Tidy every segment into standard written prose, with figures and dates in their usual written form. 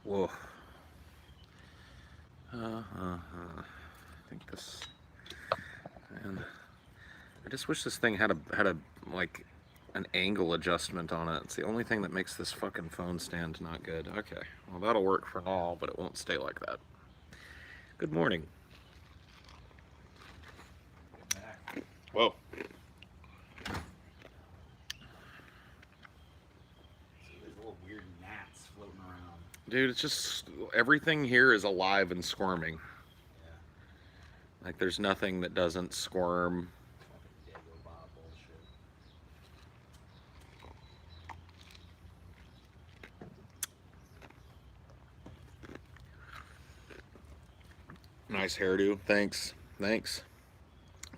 Whoa. I think this. Man, I just wish this thing had a like an angle adjustment on it. It's the only thing that makes this fucking phone stand not good. Okay, well that'll work for now, but it won't stay like that. Good morning. Whoa. See, there's little weird gnats floating around. Dude, it's just everything here is alive and squirming. Yeah. Like there's nothing that doesn't squirm. Fucking Dago Bob bullshit. Nice hairdo. Thanks. Thanks.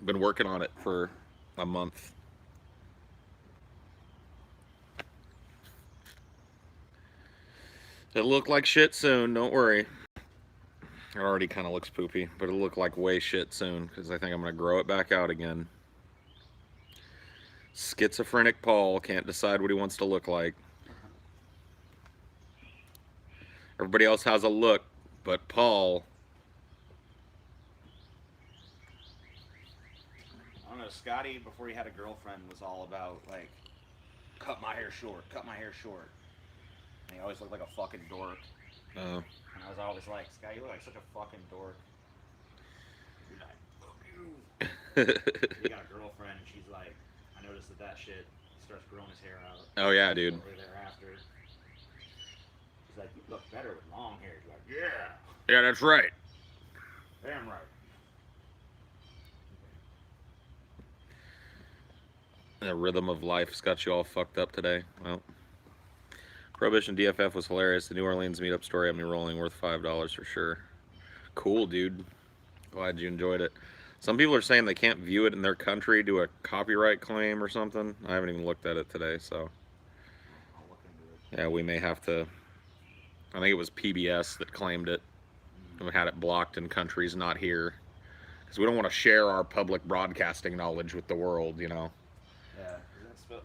Been working on it for a month. It'll look like shit soon, don't worry. It already kind of looks poopy, but it'll look like way shit soon because I think I'm going to grow it back out again. Schizophrenic Paul can't decide what he wants to look like. Everybody else has a look, but Paul. I don't know. Scotty, before he had a girlfriend, was all about like, cut my hair short, cut my hair short. And he always looked like a fucking dork. Oh. And I was always like, Scotty, you look like such a fucking dork. He's like, fuck you. He got a girlfriend, and she's like, I noticed that shit. He starts growing his hair out. Oh yeah, dude. Shortly thereafter. She's like, you look better with long hair. He's like, yeah. Yeah, that's right. Damn right. The rhythm of life's got you all fucked up today. Well, Prohibition DFF was hilarious. The New Orleans meetup story had me rolling, worth $5 for sure. Cool, dude. Glad you enjoyed it. Some people are saying they can't view it in their country, do a copyright claim or something. I haven't even looked at it today, so I'll look into it. yeah, we may have to. I think it was PBS that claimed it. We had it blocked in countries not here because we don't want to share our public broadcasting knowledge with the world, you know. Yeah.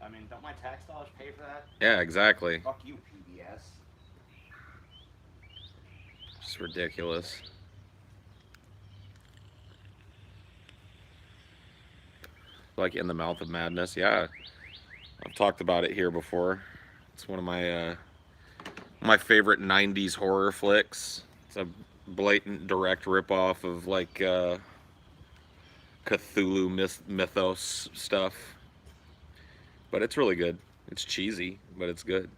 I mean, don't my tax dollars pay for that? Yeah, exactly. Fuck you, PBS. It's ridiculous. Like In the Mouth of Madness. Yeah, I've talked about it here before. It's one of my favorite '90s horror flicks. It's a blatant, direct ripoff of like Cthulhu mythos stuff, but it's really good. It's cheesy, but it's good.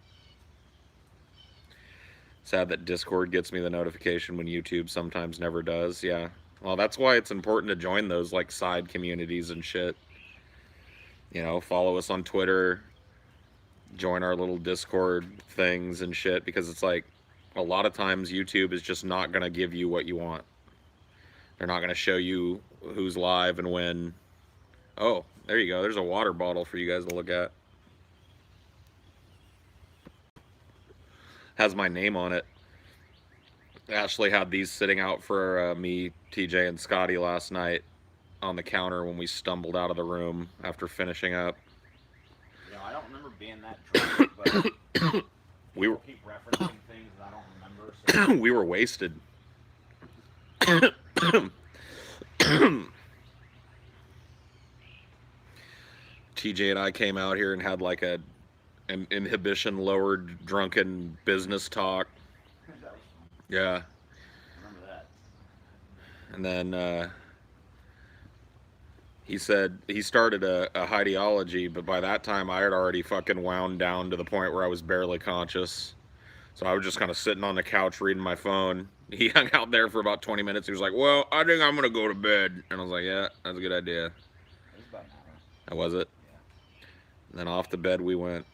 Sad that Discord gets me the notification when YouTube sometimes never does. Yeah. Well, that's why it's important to join those like side communities and shit. You know, follow us on Twitter, join our little Discord things and shit, because it's like a lot of times YouTube is just not going to give you what you want. They're not going to show you who's live and when. Oh, there you go. There's a water bottle for you guys to look at. Has my name on it. Ashley had these sitting out for me, TJ, and Scotty last night on the counter when we stumbled out of the room after finishing up. You know, I don't remember being that drunk, but We were keep referencing things that I don't remember. So. we were wasted. TJ and I came out here and had like an inhibition lowered drunken business talk. That was fun. Yeah. I remember that. And then he said he started a Highdeology, but by that time I had already fucking wound down to the point where I was barely conscious. So I was just kind of sitting on the couch reading my phone. He hung out there for about 20 minutes. He was like, well, I think I'm going to go to bed. And I was like, yeah, that's a good idea. It was about an hour. That was it. Yeah. And then off to bed we went.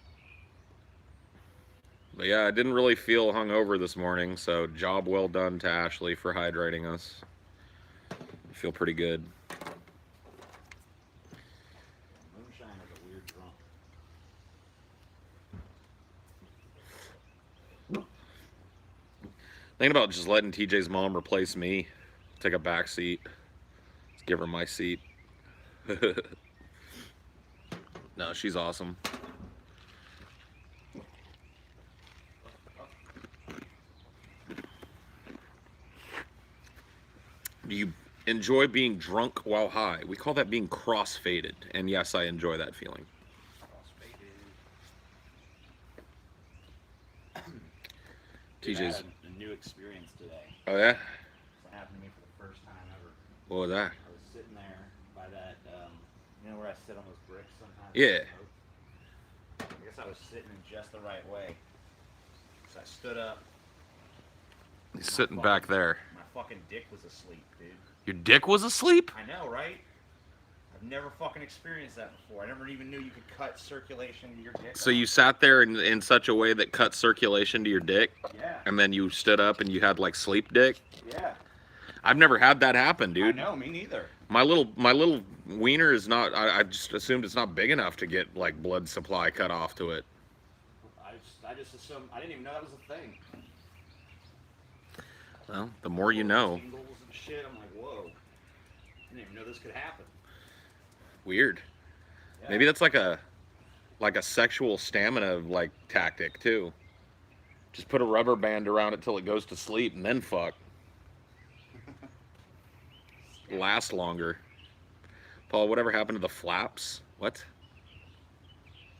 But yeah, I didn't really feel hungover this morning, so job well done to Ashley for hydrating us. I feel pretty good. Moonshine is a weird drunk. Thinking about just letting TJ's mom replace me. Take a back seat. Just give her my seat. No, she's awesome. Do you enjoy being drunk while high? We call that being cross-faded. And yes, I enjoy that feeling. Dude, I TJ's. had a new experience today. Oh yeah. It happened to me for the first time ever. What was that? I was sitting there by that, you know where I sit on those bricks sometimes? Yeah. I guess I was sitting in just the right way. So I stood up. He's sitting back there. My fucking dick was asleep, dude. Your dick was asleep? I know, right? I've never fucking experienced that before. I never even knew you could cut circulation to your dick. So you sat there in such a way that cut circulation to your dick? Yeah. And then you stood up and you had like sleep dick? Yeah. I've never had that happen, dude. I know, me neither. My little wiener is not. I just assumed it's not big enough to get like blood supply cut off to it. I just assumed. I didn't even know that was a thing. Well, the more you know. Tingles and shit. I'm like, whoa. I didn't even know this could happen. Weird. Yeah. Maybe that's like a sexual stamina like tactic too. Just put a rubber band around it till it goes to sleep and then fuck. Last longer. Paul, whatever happened to the flaps? What?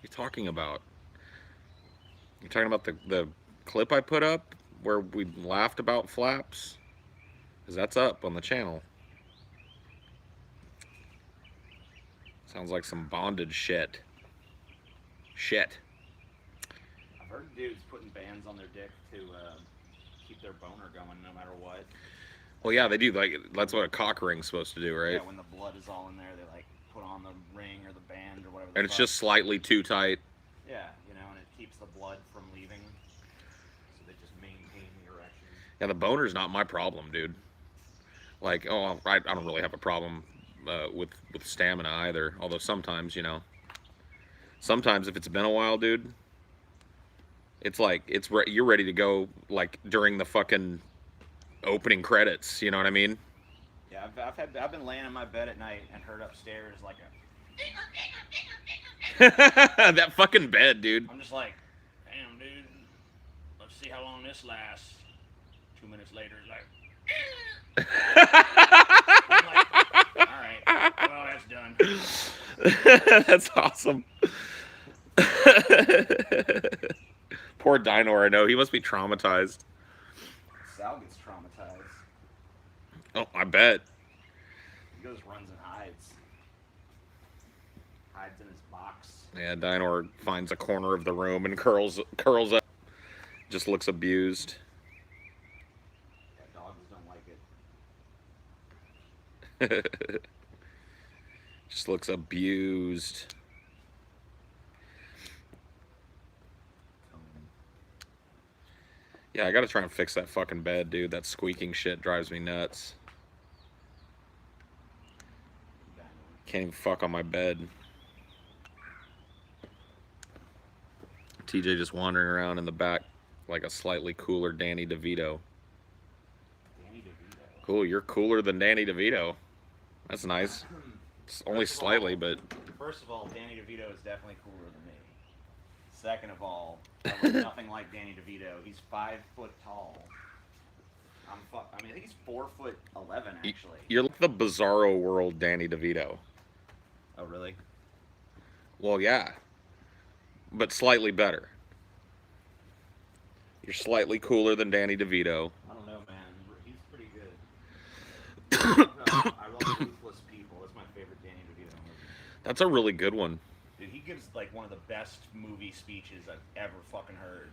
You talking about? You talking about the clip I put up where we laughed about flaps? Because that's up on the channel. Sounds like some bondage shit. Shit. I've heard dudes putting bands on their dick to keep their boner going no matter what. Well, yeah, they do. Like that's what a cock ring's supposed to do, right? Yeah, when the blood is all in there, they like put on the ring or the band or whatever. And it's just slightly too tight. Yeah, you know, and it keeps the blood from leaving, so they just maintain the erection. Yeah, the boner's not my problem, dude. Like, oh, I don't really have a problem with stamina either. Although sometimes, you know, sometimes if it's been a while, dude, it's like you're ready to go like during the fucking opening credits. You know what I mean? Yeah, I've been laying in my bed at night and heard upstairs like a. That fucking bed, dude. I'm just like, damn, dude. Let's see how long this lasts. 2 minutes later, it's like. I'm like, all right, well that's done. That's awesome. Poor Dinor, I know he must be traumatized. Sal gets traumatized. Oh, I bet. He goes, runs and hides. Hides in his box. Yeah, Dinor finds a corner of the room and curls up. Just looks abused. Yeah, dogs don't like it. Just looks abused. Yeah, I gotta try and fix that fucking bed, dude. That squeaking shit drives me nuts. Can't even fuck on my bed. TJ just wandering around in the back like a slightly cooler Danny DeVito. Danny DeVito. Cool, you're cooler than Danny DeVito. That's nice. It's only slightly, but... First of all, Danny DeVito is definitely cooler than me. Second of all, I look nothing like Danny DeVito. He's 5 foot tall. I mean, I think he's 4'11" actually. You're like the Bizarro World Danny DeVito. Oh, really? Well, yeah. But slightly better. You're slightly cooler than Danny DeVito. I don't know, man. He's pretty good. I love Ruthless People. That's my favorite Danny DeVito movie. That's a really good one. Dude, he gives like one of the best movie speeches I've ever fucking heard.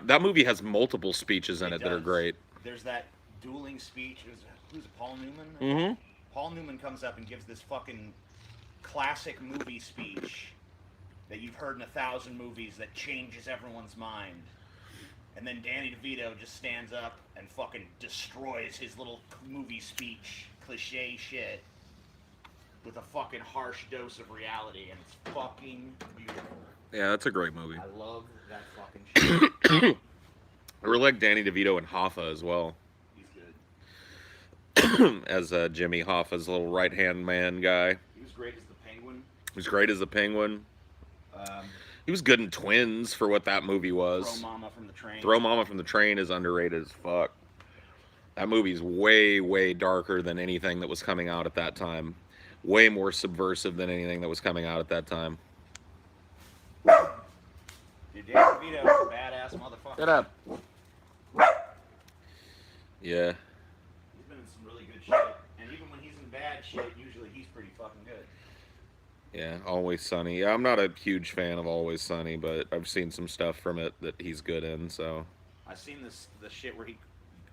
That movie has multiple speeches in it that are does. great. There's that dueling speech. Who's it, Paul Newman? Mm-hmm. Paul Newman comes up and gives this fucking classic movie speech that you've heard in 1,000 movies that changes everyone's mind. And then Danny DeVito just stands up and fucking destroys his little movie speech, cliche shit, with a fucking harsh dose of reality, and it's fucking beautiful. Yeah, that's a great movie. I love that fucking shit. I really like Danny DeVito and Hoffa as well. He's good. As Jimmy Hoffa's little right-hand man guy. He was great as the Penguin. He was great as the Penguin. He was good in Twins for what that movie was. Throw Mama from the Train. Throw Mama from the Train is underrated as fuck. That movie's way, way darker than anything that was coming out at that time. Way more subversive than anything that was coming out at that time. Dude, Danny DeVito's a badass motherfucker. Shut up. Yeah. He's been in some really good shit. And even when he's in bad shit, usually he's pretty fucking good. Yeah, Always Sunny. Yeah, I'm not a huge fan of Always Sunny, but I've seen some stuff from it that he's good in, so. I've seen the shit where he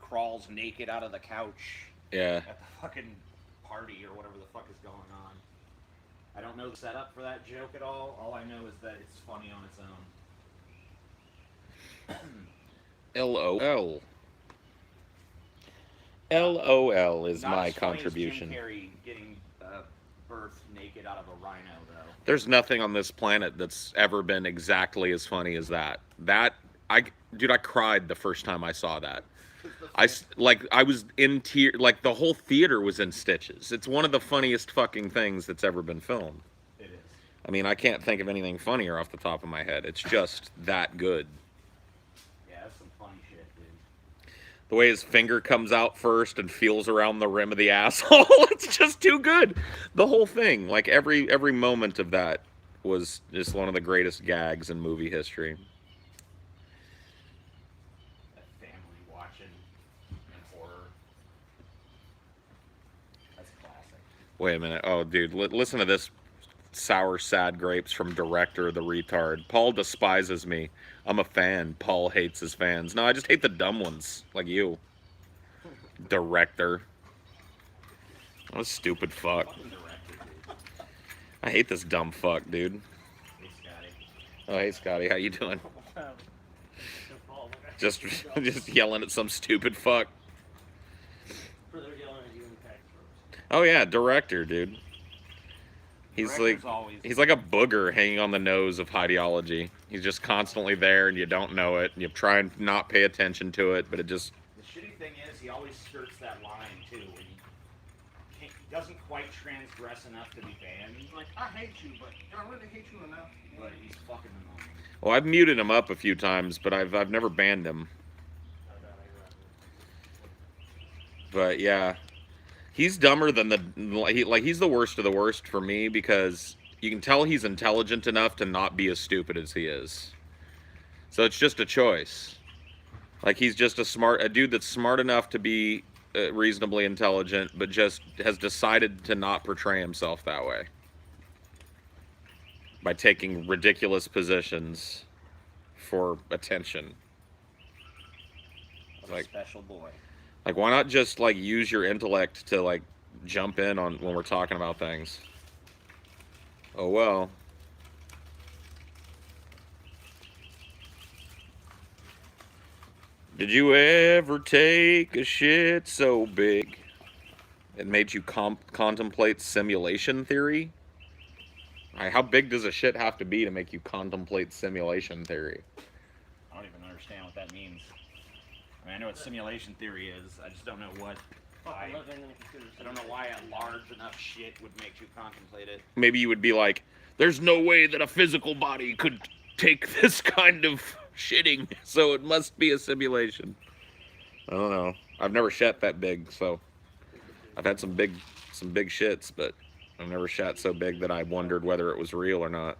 crawls naked out of the couch Yeah. at the fucking party or whatever the fuck is going on. I don't know the setup for that joke at all. All I know is that it's funny on its own. LOL. LOL is Not my as funny as contribution. Jim Carrey getting birthed naked out of a rhino, though. There's nothing on this planet that's ever been exactly as funny as that. Dude, I cried the first time I saw that. I was in tears. Like the whole theater was in stitches. It's one of the funniest fucking things that's ever been filmed. It is. I mean, I can't think of anything funnier off the top of my head. It's just that good. Yeah, that's some funny shit, dude. The way his finger comes out first and feels around the rim of the asshole, it's just too good. The whole thing, like every moment of that was just one of the greatest gags in movie history. That family watching in horror. That's classic. Wait a minute. Oh, dude, listen to this sour, sad grapes from director the retard. Paul despises me. I'm a fan. Paul hates his fans. No, I just hate the dumb ones, like you. Director. What a stupid fuck. Fucking director, dude. I hate this dumb fuck, dude. Hey, Scotty. Oh, hey, Scotty, how you doing? Just yelling at some stupid fuck. Oh yeah, director, dude. He's like a booger hanging on the nose of Highdeology. He's just constantly there, and you don't know it. And you try and not pay attention to it, but it just. The shitty thing is, he always skirts that line too, where he doesn't quite transgress enough to be banned. He's like, I hate you, but I don't really hate you enough. But he's fucking annoying. Well, I've muted him up a few times, but I've never banned him. But yeah. He's dumber than he's the worst of the worst for me because you can tell he's intelligent enough to not be as stupid as he is. So it's just a choice. Like he's just a dude that's smart enough to be reasonably intelligent, but just has decided to not portray himself that way. By taking ridiculous positions for attention. What a special boy. Like, why not just, like, use your intellect to, like, jump in on when we're talking about things? Oh, well. Did you ever take a shit so big it made you contemplate simulation theory? How big does a shit have to be to make you contemplate simulation theory? I don't even understand what that means. I mean, I know what simulation theory is. I just don't know what. I don't know why a large enough shit would make you contemplate it. Maybe you would be like, "There's no way that a physical body could take this kind of shitting, so it must be a simulation." I don't know. I've never shat that big, so I've had some big shits, but I've never shat so big that I wondered whether it was real or not.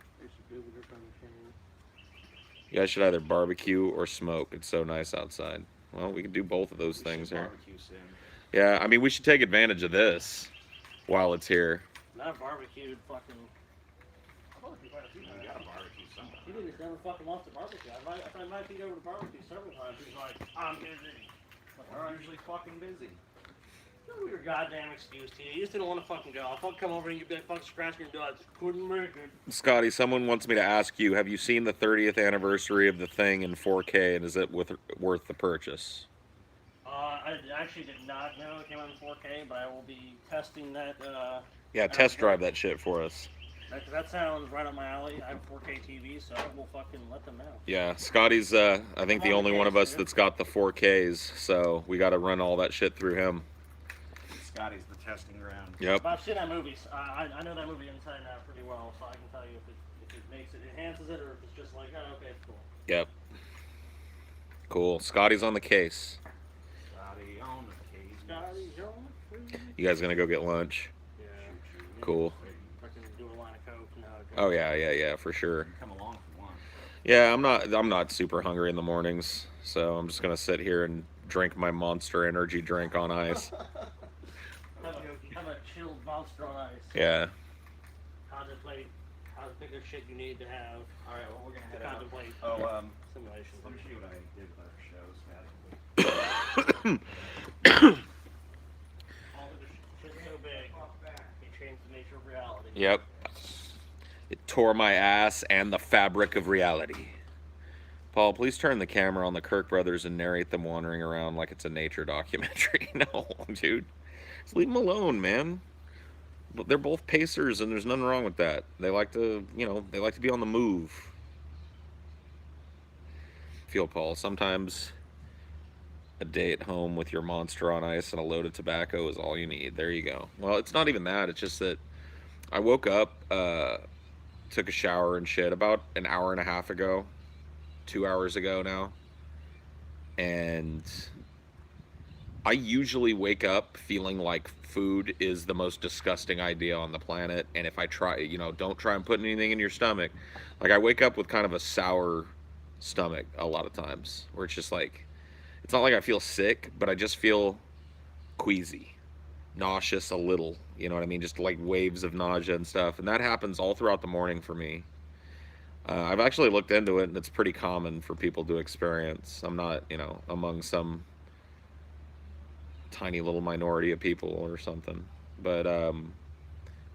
You guys should either barbecue or smoke. It's so nice outside. Well, we can do both of those things here. Yeah, I mean, we should take advantage of this while it's here. Not barbecued, fucking. You gotta barbecue somewhere. He didn't never fucking wants to barbecue. I might be over to barbecue several times. He's like, I'm busy. I'm usually fucking busy. No, your goddamn excuse to you. You just didn't want to fucking go. I'll fucking come over and you'd be like, fucking scratching your door. I just couldn't make it. Scotty, someone wants me to ask you, have you seen the 30th anniversary of The Thing in 4K, and is it worth the purchase? I actually did not know it came out in 4K, but I will be testing that. Yeah, test drive that shit for us. That sounds right up my alley. I have 4K TV, so I will fucking let them know. Yeah, Scotty's, I think, the only one of us that's got the 4Ks, so we got to run all that shit through him. Scotty's the testing ground. Yep. But I've seen that movie. I know that movie inside and out pretty well, so I can tell you if it makes it, enhances it, or if it's just like, oh, okay, it's cool. Yep. Cool. Scotty's on the case. Scotty on the You guys gonna go get lunch? Yeah. Cool. Fucking do a line of coke and how it goes. Oh yeah, for sure. Come along if you want. Yeah, I'm not super hungry in the mornings, so I'm just gonna sit here and drink my Monster Energy drink on ice. Have a chilled monster on ice. Yeah. Contemplate how to pick the shit you need to have. All right, well, we're gonna To head out. contemplate simulations. Let me show you what I did with our shows, Matt. All the shit's so big, it changed the nature of reality. Yep. It tore my ass and the fabric of reality. Paul, please turn the camera on the Kirk brothers and narrate them wandering around like it's a nature documentary. No, dude. Just leave them alone, man. They're both pacers, and there's nothing wrong with that. They like to, they like to be on the move. Feel, Paul, sometimes a day at home with your Monster on ice and a load of tobacco is all you need. There you go. Well, it's not even that. It's just that I woke up, took a shower and shit about an hour and a half ago, 2 hours ago now, and I usually wake up feeling like food is the most disgusting idea on the planet, and if I try, don't try and put anything in your stomach. Like, I wake up with kind of a sour stomach a lot of times, where it's just like, it's not like I feel sick, but I just feel queasy, nauseous a little, you know what I mean? Just like waves of nausea and stuff, and that happens all throughout the morning for me. I've actually looked into it, and it's pretty common for people to experience. I'm not, among some tiny little minority of people or something, but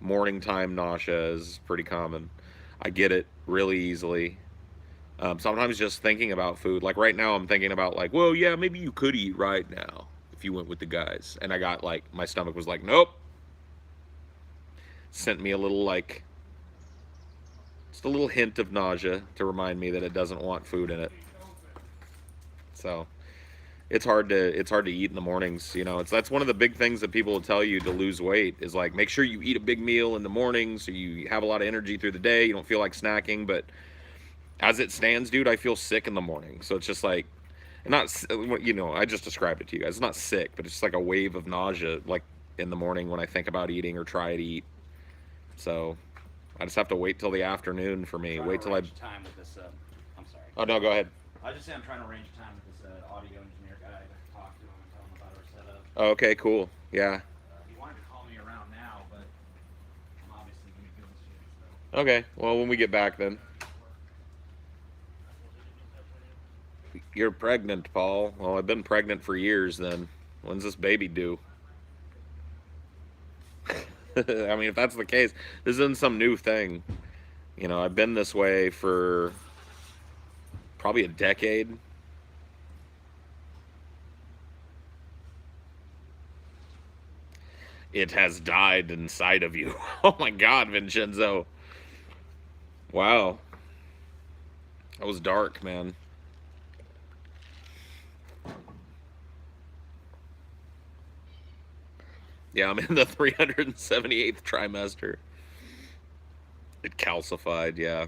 morning time nausea is pretty common. I get it really easily. Sometimes just thinking about food, like right now I'm thinking about like, well, yeah, maybe you could eat right now if you went with the guys, and I got like, my stomach was like, nope. Sent me a little like, just a little hint of nausea to remind me that it doesn't want food in it. So it's hard to eat in the mornings. That's one of the big things that people will tell you to lose weight is like, make sure you eat a big meal in the morning so you have a lot of energy through the day. You don't feel like snacking. But as it stands, dude, I feel sick in the morning. So it's just like, not, I just described it to you guys. It's not sick, but it's just like a wave of nausea, like in the morning when I think about eating or try to eat. So I just have to wait till the afternoon for me. Wait till time with this. I'm sorry. Oh no, go ahead. I just say I'm trying to arrange time with this audio engineer guy to talk to him and tell him about our setup. Oh, okay, cool. Yeah. He wanted to call me around now, but I'm obviously going to be doing shit. So. Okay. Well, when we get back then. You're pregnant, Paul. Well, I've been pregnant for years then. When's this baby due? I mean, if that's the case, this isn't some new thing. I've been this way for probably a decade. It has died inside of you. Oh my God, Vincenzo. Wow. That was dark, man. Yeah, I'm in the 378th trimester. It calcified, yeah.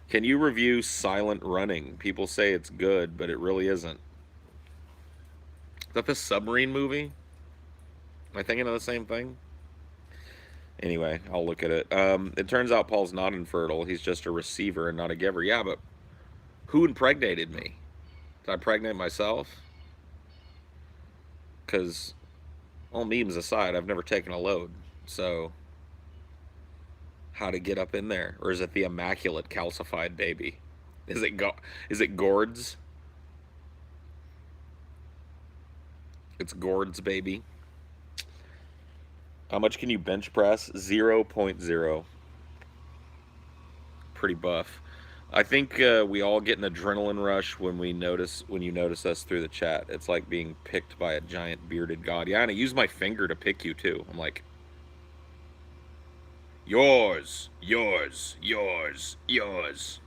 Can you review Silent Running? People say it's good, but it really isn't. Is that the submarine movie? Am I thinking of the same thing? Anyway, I'll look at it. It turns out Paul's not infertile. He's just a receiver and not a giver. Yeah, but who impregnated me? Did I pregnate myself? Because, all memes aside, I've never taken a load. So, how to get up in there? Or is it the immaculate calcified baby? Is it Gord's? It's Gord's baby. How much can you bench press? 0.0. Pretty buff. I think we all get an adrenaline rush when you notice us through the chat. It's like being picked by a giant bearded god. Yeah, and I use my finger to pick you too. I'm like, yours, yours, yours, yours.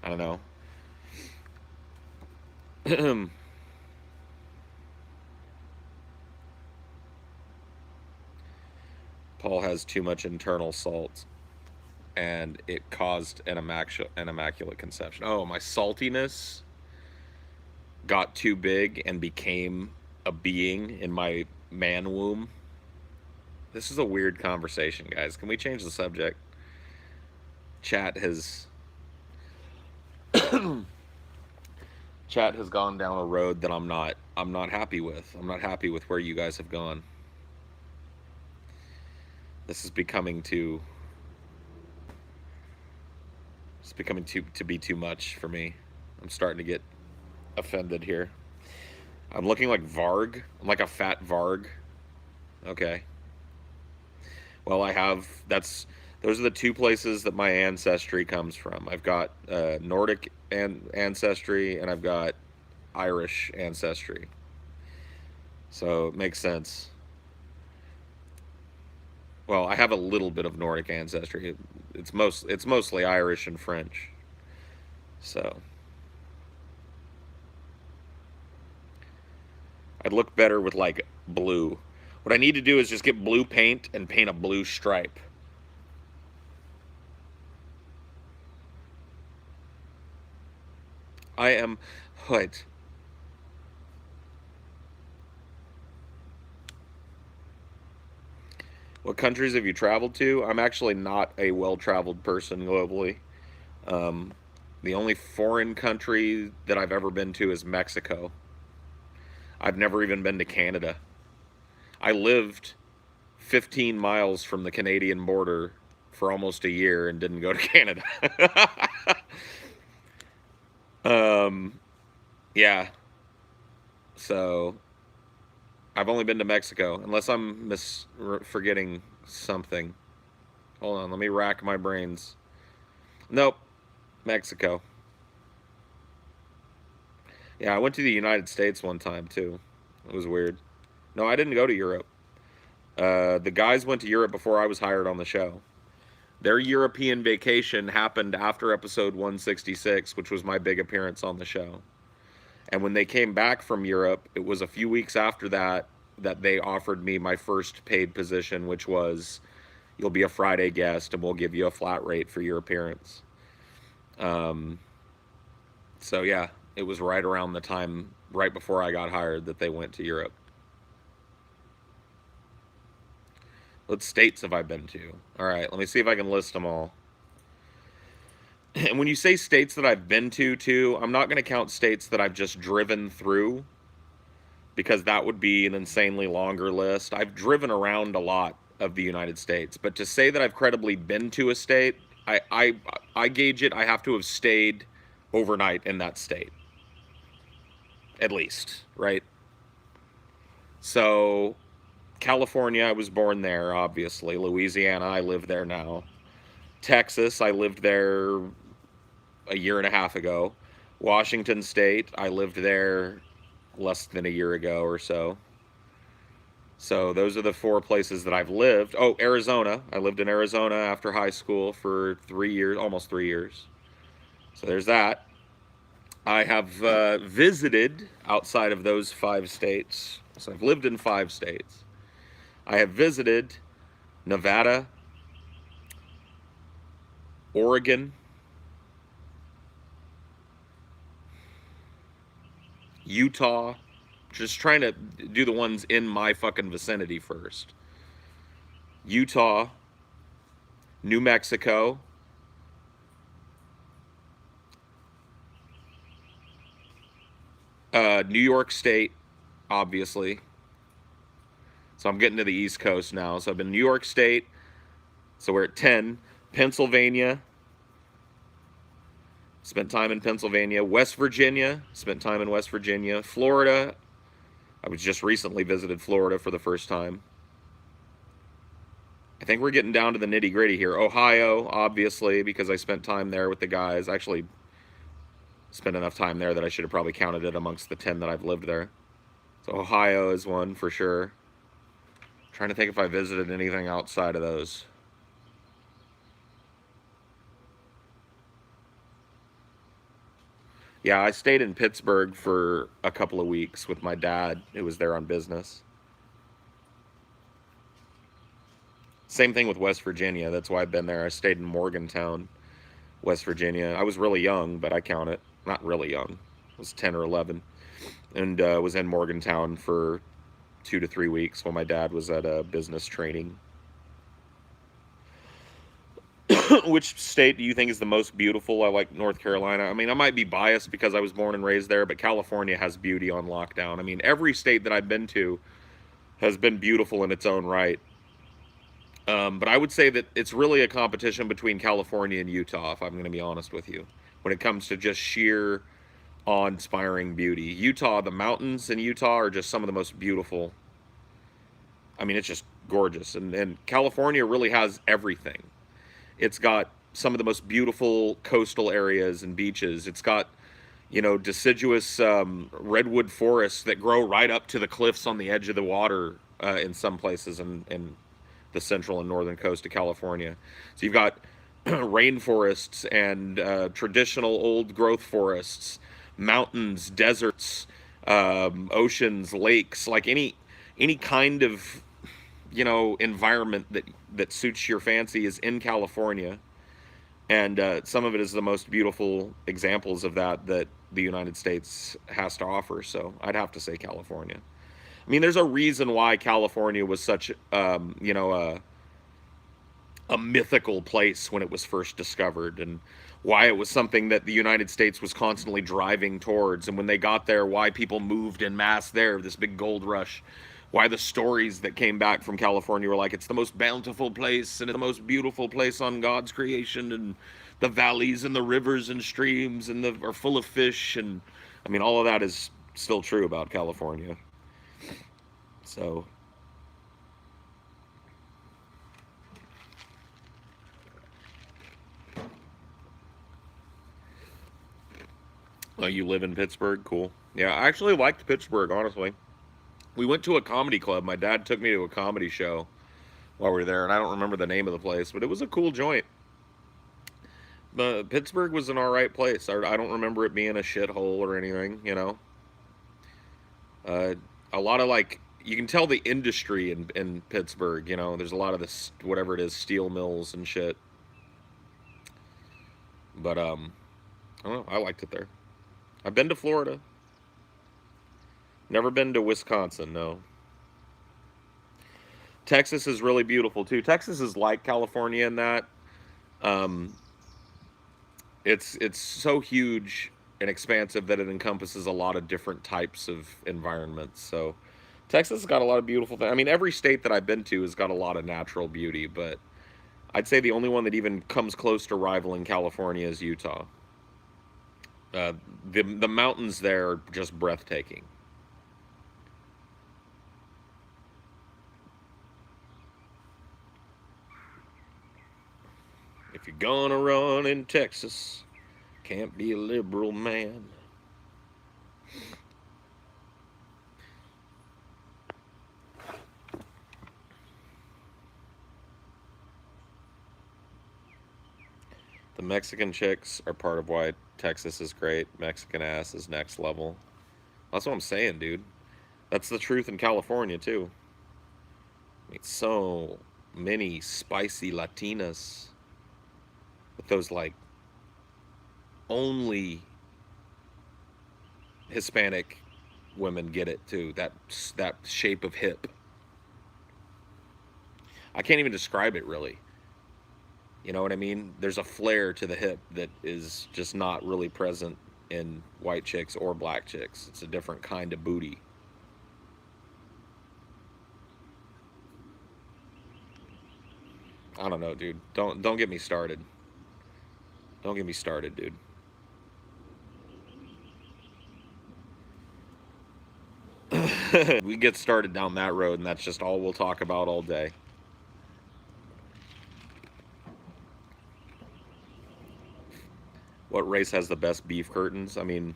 I don't know. Paul has too much internal salt, and it caused an immaculate conception. Oh, my saltiness got too big and became a being in my man womb. This is a weird conversation, guys. Can we change the subject? Chat has chat has gone down a road that I'm not happy with. I'm not happy with where you guys have gone. This is becoming too it's becoming too to be too much for me. I'm starting to get offended here. I'm looking like Varg. I'm like a fat Varg. Okay. Well, those are the two places that my ancestry comes from. I've got Nordic ancestry and I've got Irish ancestry. So it makes sense. Well, I have a little bit of Nordic ancestry. It's mostly Irish and French. So I'd look better with like blue. What I need to do is just get blue paint and paint a blue stripe. I am what? What countries have you traveled to? I'm actually not a well-traveled person globally. Um, the only foreign country that I've ever been to is Mexico. I've never even been to Canada. I lived 15 miles from the Canadian border for almost a year and didn't go to Canada. Yeah. So I've only been to Mexico, unless I'm forgetting something. Hold on, let me rack my brains. Nope, Mexico. Yeah, I went to the United States one time too. It was weird. No, I didn't go to Europe. The guys went to Europe before I was hired on the show. Their European vacation happened after episode 166, which was my big appearance on the show. And when they came back from Europe, it was a few weeks after that that they offered me my first paid position, which was you'll be a Friday guest and we'll give you a flat rate for your appearance. So yeah, it was right around the time, right before I got hired, that they went to Europe. What states have I been to? All right, let me see if I can list them all. And when you say states that I've been to, too, I'm not going to count states that I've just driven through, because that would be an insanely longer list. I've driven around a lot of the United States, but to say that I've credibly been to a state, I gauge it. I have to have stayed overnight in that state, at least, right? So California, I was born there, obviously. Louisiana, I live there now. Texas, I lived there a year and a half ago. Washington State, I lived there less than a year ago or so. So those are the four places that I've lived. Oh, Arizona. I lived in Arizona after high school for 3 years, almost 3 years. So there's that. I have visited outside of those 5 states. So I've lived in 5 states. I have visited Nevada, Oregon, Utah, just trying to do the ones in my fucking vicinity first. Utah, New Mexico, New York State, obviously. So I'm getting to the East Coast now. So I've been New York State, so we're at 10. Pennsylvania, spent time in Pennsylvania. West Virginia, spent time in West Virginia. Florida, I was just recently visited Florida for the first time. I think we're getting down to the nitty gritty here. Ohio, obviously, because I spent time there with the guys. I actually spent enough time there that I should have probably counted it amongst the 10 that I've lived there. So Ohio is one for sure. Trying to think if I visited anything outside of those. Yeah, I stayed in Pittsburgh for a couple of weeks with my dad, who was there on business. Same thing with West Virginia. That's why I've been there. I stayed in Morgantown, West Virginia. I was really young, but I count it. Not really young. was 10 or 11, and was in Morgantown for 2 to 3 weeks while my dad was at a business training. Which state do you think is the most beautiful? I like North Carolina. I mean, I might be biased because I was born and raised there, but California has beauty on lockdown. I mean, every state that I've been to has been beautiful in its own right. But I would say that it's really a competition between California and Utah, if I'm going to be honest with you, when it comes to just sheer awe-inspiring beauty. Utah, the mountains in Utah are just some of the most beautiful. I mean, it's just gorgeous. And California really has everything. It's got some of the most beautiful coastal areas and beaches. It's got, deciduous redwood forests that grow right up to the cliffs on the edge of the water in some places in the central and northern coast of California. So you've got rainforests and traditional old growth forests, mountains, deserts, oceans, lakes, like any kind of environment that suits your fancy is in California, and some of it is the most beautiful examples of that the United States has to offer. So I'd have to say California. I mean, there's a reason why California was such a mythical place when it was first discovered, and why it was something that the United States was constantly driving towards. And when they got there, why people moved en masse there, this big gold rush. Why the stories that came back from California were like, it's the most bountiful place and the most beautiful place on God's creation, and the valleys and the rivers and streams are full of fish. And I mean, all of that is still true about California. So oh, you live in Pittsburgh? Cool. Yeah, I actually liked Pittsburgh, honestly. We went to a comedy club. My dad took me to a comedy show while we were there, and I don't remember the name of the place, but it was a cool joint. But Pittsburgh was an all right place. I don't remember it being a shithole or anything. Uh, a lot of you can tell the industry in Pittsburgh. There's a lot of this, whatever it is, steel mills and shit. But I don't know. I liked it there. I've been to Florida. Never been to Wisconsin, no. Texas is really beautiful too. Texas is like California in that um, it's so huge and expansive that it encompasses a lot of different types of environments. So Texas has got a lot of beautiful things. I mean, every state that I've been to has got a lot of natural beauty, but I'd say the only one that even comes close to rivaling California is Utah. Uh, the mountains there are just breathtaking. If you're gonna run in Texas, can't be a liberal man. The Mexican chicks are part of why Texas is great. Mexican ass is next level. That's what I'm saying, dude. That's the truth in California, too. I mean, so many spicy Latinas with those, only Hispanic women get it, too. That shape of hip. I can't even describe it, really. You know what I mean? There's a flare to the hip that is just not really present in white chicks or black chicks. It's a different kind of booty. I don't know, dude. Don't get me started. Don't get me started, dude. We get started down that road, and that's just all we'll talk about all day. What race has the best beef curtains? I mean,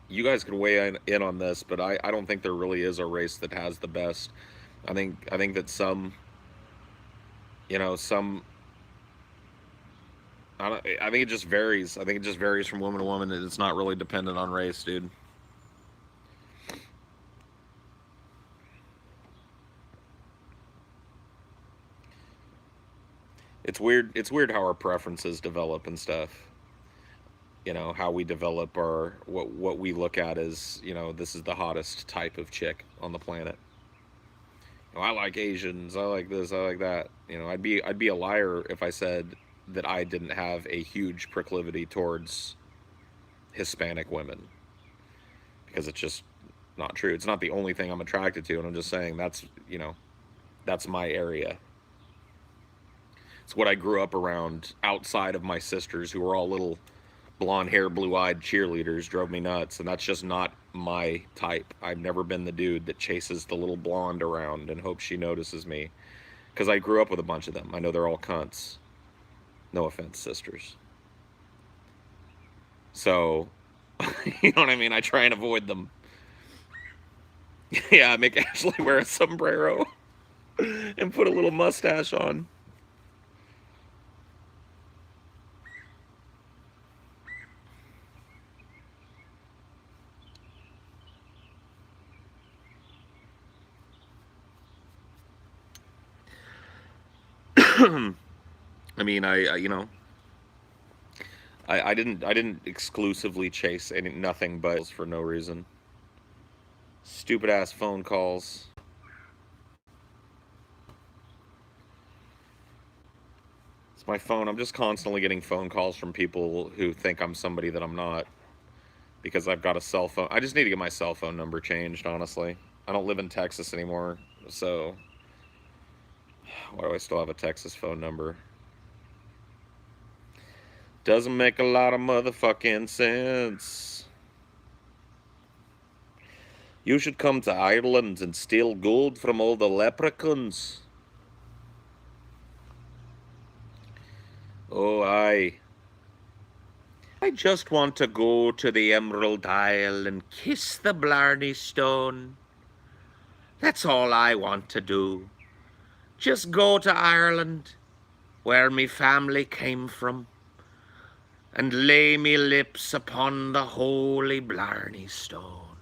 you guys can weigh in on this, but I don't think there really is a race that has the best. I think that some. I think it just varies. I think it just varies from woman to woman. It's not really dependent on race, dude. It's weird. It's weird how our preferences develop and stuff. you know, how we develop our what we look at as, you know, this is the hottest type of chick on the planet. You know, I like Asians, I like this, I like that. You know, I'd be a liar if I said that I didn't have a huge proclivity towards Hispanic women, because it's just not true. It's not the only thing I'm attracted to, and I'm just saying that's, you know, that's my area. It's what I grew up around outside of my sisters, who were all little blonde hair, blue eyed cheerleaders, drove me nuts. And that's just not my type. I've never been the dude that chases the little blonde around and hopes she notices me. Because I grew up with a bunch of them. I know they're all cunts. No offense, sisters. So, you know what I mean? I try and avoid them. Yeah, make Ashley wear a sombrero and put a little mustache on. I mean, you know, I didn't exclusively chase any nothing but for no reason. Stupid ass phone calls. It's my phone. I'm just constantly getting phone calls from people who think I'm somebody that I'm not, because I've got a cell phone. I just need to get my cell phone number changed, honestly. I don't live in Texas anymore, so why do I still have a Texas phone number? Doesn't make a lot of motherfucking sense. You should come to Ireland and steal gold from all the leprechauns. Oh, aye. I just want to go to the Emerald Isle and kiss the Blarney Stone. That's all I want to do. Just go to Ireland, where me family came from, and lay me lips upon the holy Blarney Stone.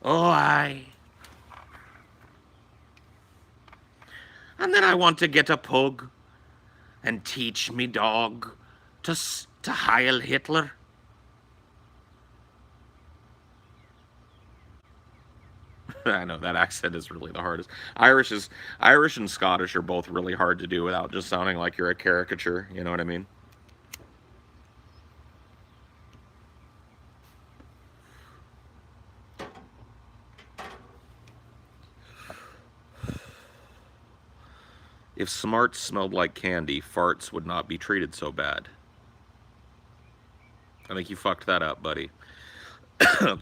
Oh, aye. And then I want to get a pug and teach me dog to Heil Hitler. I know that accent is really the hardest. Irish and Scottish are both really hard to do without just sounding like you're a caricature. You know what I mean? If smarts smelled like candy, farts would not be treated so bad. I think you fucked that up, buddy.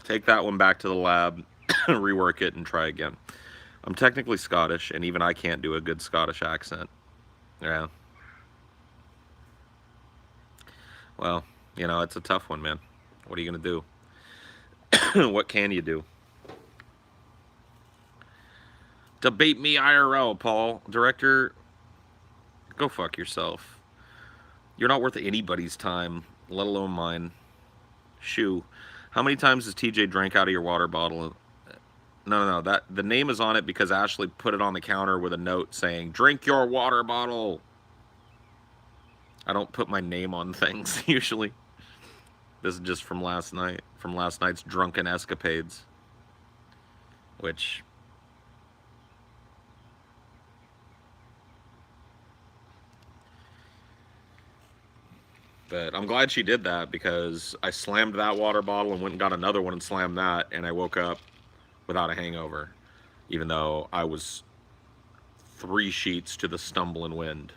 Take that one back to the lab, rework it, and try again. I'm technically Scottish, and even I can't do a good Scottish accent. Yeah. Well, you know, it's a tough one, man. What are you going to do? What can you do? Debate me IRL, Paul. Director, go fuck yourself. You're not worth anybody's time, let alone mine. Shoo. How many times has TJ drank out of your water bottle? No. That the name is on it because Ashley put it on the counter with a note saying, "Drink your water bottle." I don't put my name on things usually. This is just from last night, from last night's drunken escapades, which but I'm glad she did that, because I slammed that water bottle and went and got another one and slammed that, and I woke up without a hangover, even though I was 3 sheets to the stumbling wind.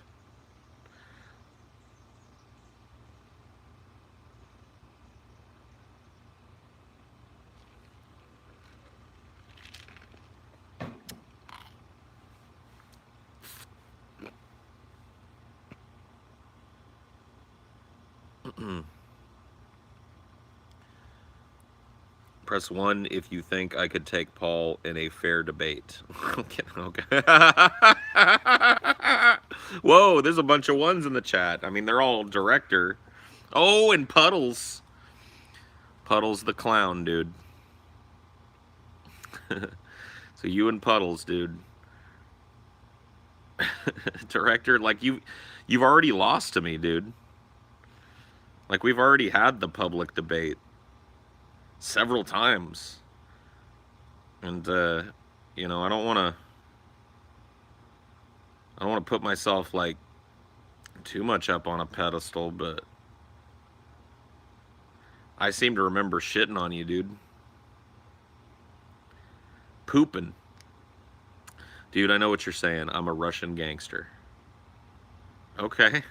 Press 1 if you think I could take Paul in a fair debate. Okay. Whoa, there's a bunch of ones in the chat. I mean, they're all director. Oh, and Puddles. Puddles the clown, dude. So you and Puddles, dude. Director, like you've already lost to me, dude. Like, we've already had the public debate several times. And, you know, I don't want to put myself, like, too much up on a pedestal, but I seem to remember shitting on you, dude. Pooping. Dude, I know what you're saying. I'm a Russian gangster. Okay.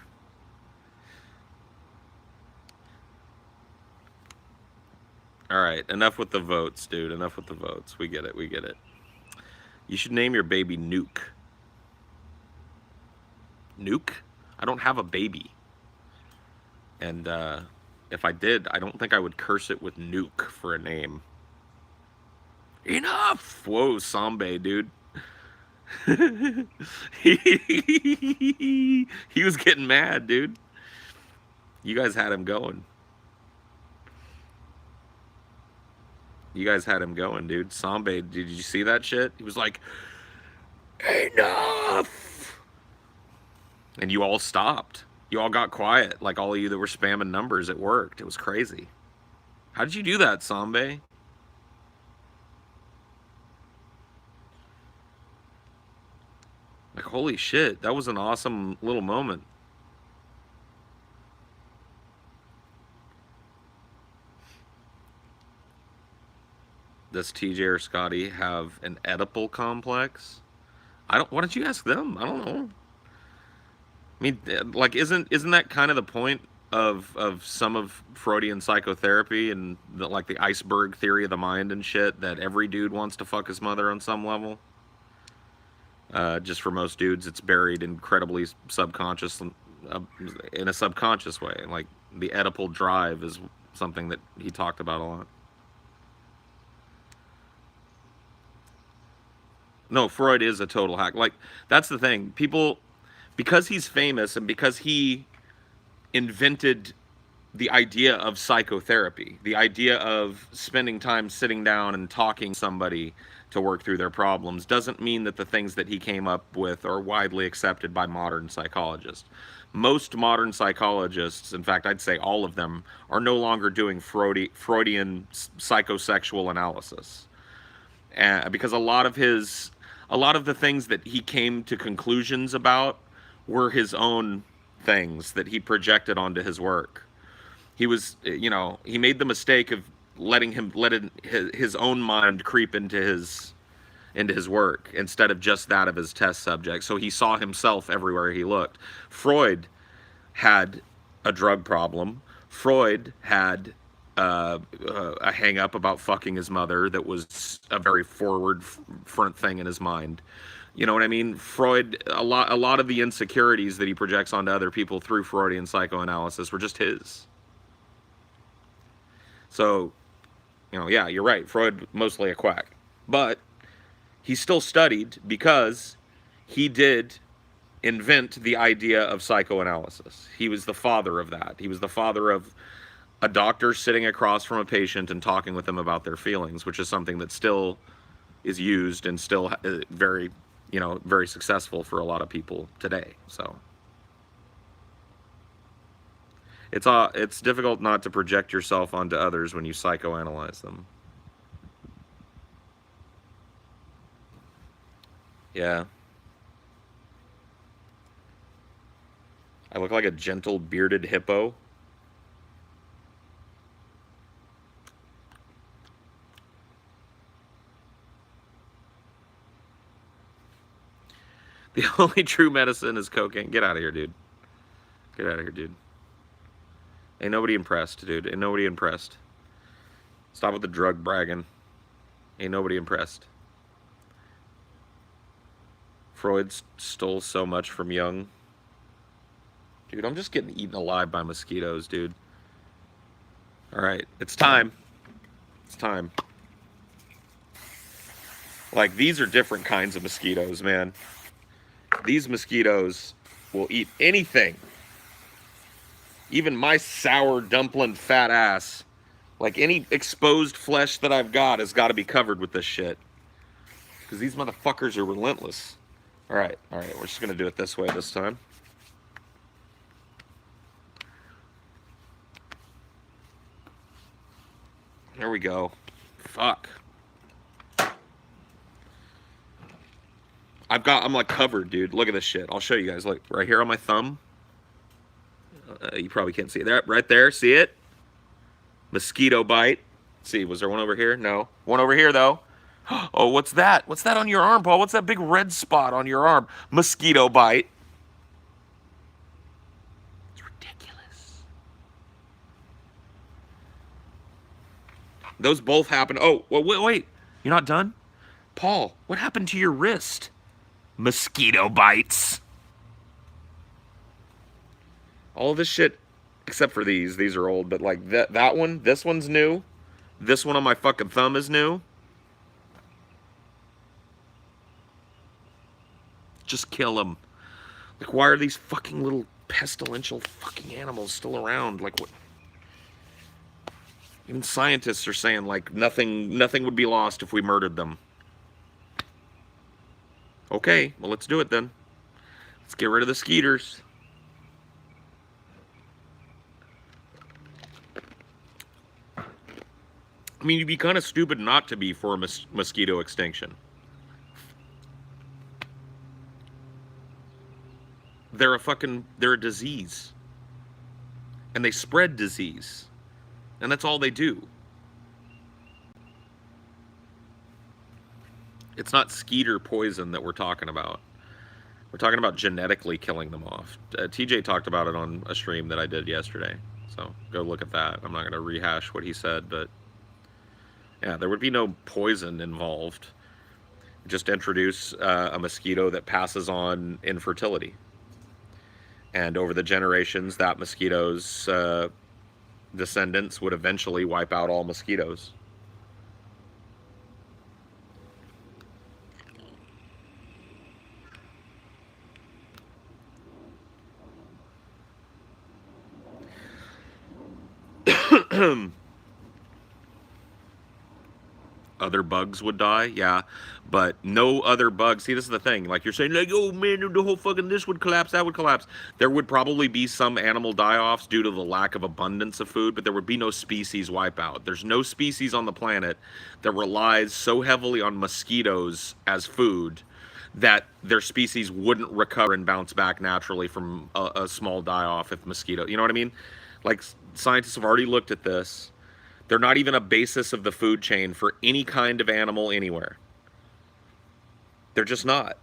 All right, enough with the votes, dude. Enough with the votes. We get it. We get it. You should name your baby Nuke. Nuke? I don't have a baby. And if I did, I don't think I would curse it with Nuke for a name. Enough! Whoa, Sambe, dude. He was getting mad, dude. You guys had him going. You guys had him going, dude. Sambe, did you see that shit? He was like, enough! And you all stopped. You all got quiet. Like all of you that were spamming numbers, it worked. It was crazy. How did you do that, Sambe? Like, holy shit, that was an awesome little moment. Does TJ or Scotty have an Oedipal complex? Why don't you ask them? I don't know. I mean, like, isn't that kind of the point of some of Freudian psychotherapy and like the iceberg theory of the mind and shit, that every dude wants to fuck his mother on some level? Just for most dudes, it's buried incredibly subconscious, in a subconscious way. Like, the Oedipal drive is something that he talked about a lot. No, Freud is a total hack. Like, that's the thing. People, because he's famous and because he invented the idea of psychotherapy, the idea of spending time sitting down and talking to somebody to work through their problems, doesn't mean that the things that he came up with are widely accepted by modern psychologists. Most modern psychologists, in fact, I'd say all of them, are no longer doing Freudian psychosexual analysis. Because a lot of the things that he came to conclusions about were his own things that he projected onto his work. He was, you know, he made the mistake of letting his own mind creep into his work instead of just that of his test subject. So he saw himself everywhere he looked. Freud had a drug problem. Freud had a hang up about fucking his mother that was a very forward front thing in his mind. You know what I mean? Freud, a lot of the insecurities that he projects onto other people through Freudian psychoanalysis were just his. So, you know, yeah, you're right. Freud, mostly a quack. But he still studied because he did invent the idea of psychoanalysis. He was the father of that. He was the father of a doctor sitting across from a patient and talking with them about their feelings, which is something that still is used and still very, you know, very successful for a lot of people today. So it's difficult not to project yourself onto others when you psychoanalyze them. Yeah. I look like a gentle bearded hippo. The only true medicine is cocaine. Get out of here, dude. Get out of here, dude. Ain't nobody impressed, dude. Ain't nobody impressed. Stop with the drug bragging. Ain't nobody impressed. Freud stole so much from Jung. Dude, I'm just getting eaten alive by mosquitoes, dude. Alright, it's time. It's time. Like, these are different kinds of mosquitoes, man. These mosquitoes will eat anything. Even my sour dumpling fat ass. Like, any exposed flesh that I've got has got to be covered with this shit. Because these motherfuckers are relentless. Alright, we're just going to do it this way this time. There we go. Fuck. I'm like covered, dude. Look at this shit. I'll show you guys. Look, right here on my thumb. You probably can't see it. There, right there. See it? Mosquito bite. Let's see, was there one over here? No. One over here, though. Oh, what's that? What's that on your arm, Paul? What's that big red spot on your arm? Mosquito bite. It's ridiculous. Those both happened. Oh, well, wait. You're not done? Paul, what happened to your wrist? Mosquito bites. All of this shit, except for these are old, but like that one, this one's new. This one on my fucking thumb is new. Just kill them. Like, why are these fucking little pestilential fucking animals still around? Like, what? Even scientists are saying, like, nothing would be lost if we murdered them. Okay, well, let's do it then. Let's get rid of the skeeters. I mean, you'd be kind of stupid not to be for a mosquito extinction. They're a disease. And they spread disease. And that's all they do. It's not skeeter poison that we're talking about. We're talking about genetically killing them off. TJ talked about it on a stream that I did yesterday. So go look at that. I'm not going to rehash what he said, but yeah, there would be no poison involved. Just introduce a mosquito that passes on infertility. And over the generations, that mosquito's descendants would eventually wipe out all mosquitoes. Other bugs would die, yeah, but no other bugs. See, this is the thing. Like, you're saying, like, oh man, the whole fucking this would collapse, that would collapse. There would probably be some animal die-offs due to the lack of abundance of food, but there would be no species wipeout. There's no species on the planet that relies so heavily on mosquitoes as food that their species wouldn't recover and bounce back naturally from a small die-off if mosquito. You know what I mean? Like, scientists have already looked at this. They're not even a basis of the food chain for any kind of animal anywhere. They're just not.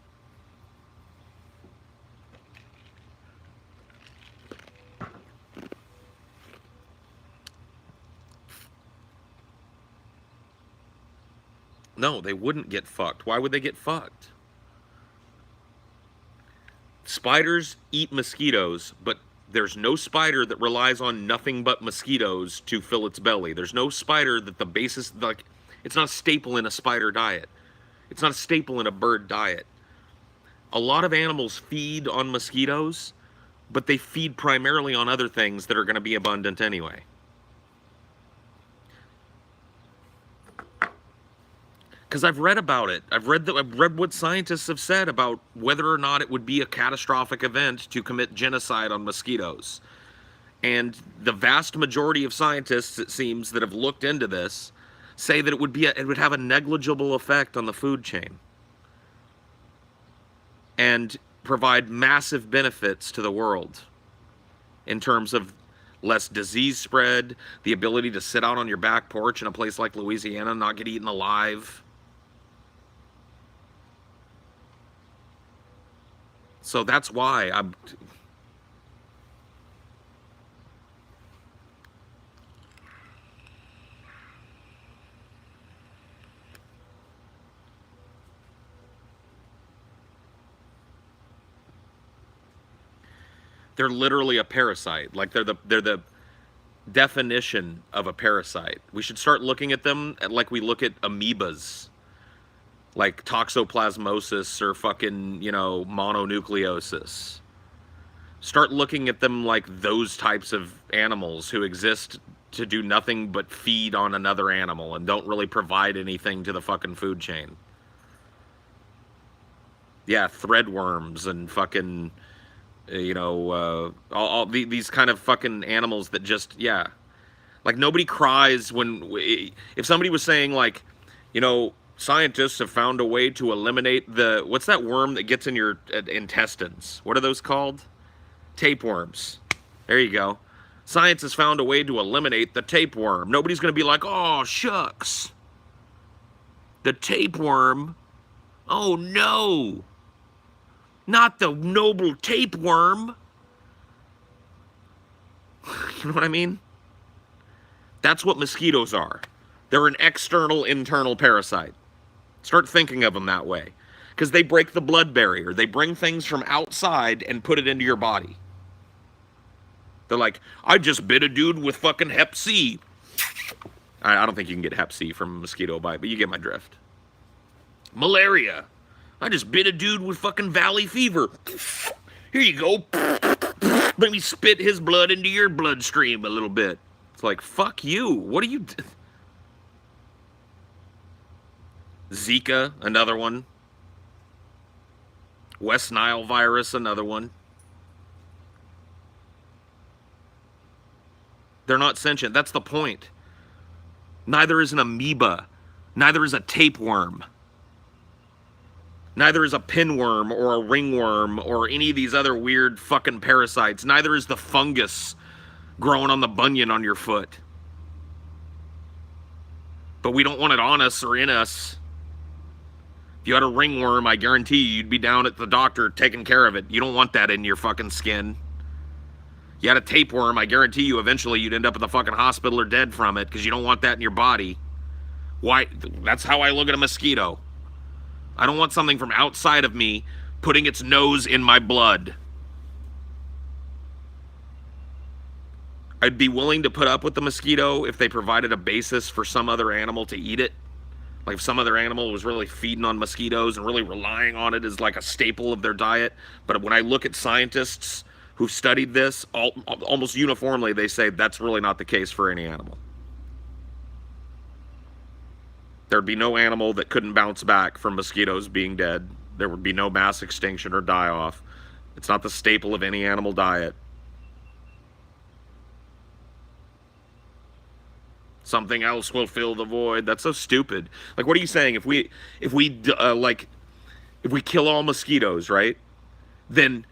No, they wouldn't get fucked. Why would they get fucked? Spiders eat mosquitoes, but there's no spider that relies on nothing but mosquitoes to fill its belly. There's no spider that the basis, like, it's not a staple in a spider diet. It's not a staple in a bird diet. A lot of animals feed on mosquitoes, but they feed primarily on other things that are going to be abundant anyway. Because I've read about it. I've read what scientists have said about whether or not it would be a catastrophic event to commit genocide on mosquitoes. And the vast majority of scientists, it seems, that have looked into this say that it would have a negligible effect on the food chain and provide massive benefits to the world in terms of less disease spread, the ability to sit out on your back porch in a place like Louisiana and not get eaten alive. So that's why they're literally a parasite. Like, they're the definition of a parasite. We should start looking at them like we look at amoebas. Like toxoplasmosis or fucking, mononucleosis. Start looking at them like those types of animals who exist to do nothing but feed on another animal and don't really provide anything to the fucking food chain. Yeah, threadworms and fucking, all these kind of fucking animals that just, yeah. Like, nobody cries if somebody was saying, like, scientists have found a way to eliminate what's that worm that gets in your intestines? What are those called? Tapeworms. There you go. Science has found a way to eliminate the tapeworm. Nobody's going to be like, oh, shucks. The tapeworm. Oh, no. Not the noble tapeworm. You know what I mean? That's what mosquitoes are. They're an external, internal parasite. Start thinking of them that way. Because they break the blood barrier. They bring things from outside and put it into your body. They're like, I just bit a dude with fucking Hep C. I don't think you can get Hep C from a mosquito bite, but you get my drift. Malaria. I just bit a dude with fucking valley fever. Here you go. Let me spit his blood into your bloodstream a little bit. It's like, fuck you. What are you... Zika, another one. West Nile virus, another one. They're not sentient. That's the point. Neither is an amoeba. Neither is a tapeworm. Neither is a pinworm or a ringworm or any of these other weird fucking parasites. Neither is the fungus growing on the bunion on your foot. But we don't want it on us or in us. If you had a ringworm, I guarantee you'd be down at the doctor taking care of it. You don't want that in your fucking skin. You had a tapeworm, I guarantee you eventually you'd end up at the fucking hospital or dead from it because you don't want that in your body. Why? That's how I look at a mosquito. I don't want something from outside of me putting its nose in my blood. I'd be willing to put up with the mosquito if they provided a basis for some other animal to eat it. Like if some other animal was really feeding on mosquitoes and really relying on it as like a staple of their diet. But when I look at scientists who've studied this, almost uniformly they say that's really not the case for any animal. There'd be no animal that couldn't bounce back from mosquitoes being dead. There would be no mass extinction or die-off. It's not the staple of any animal diet. Something else will fill the void. That's so stupid. Like, what are you saying? If we kill all mosquitoes, right? Then,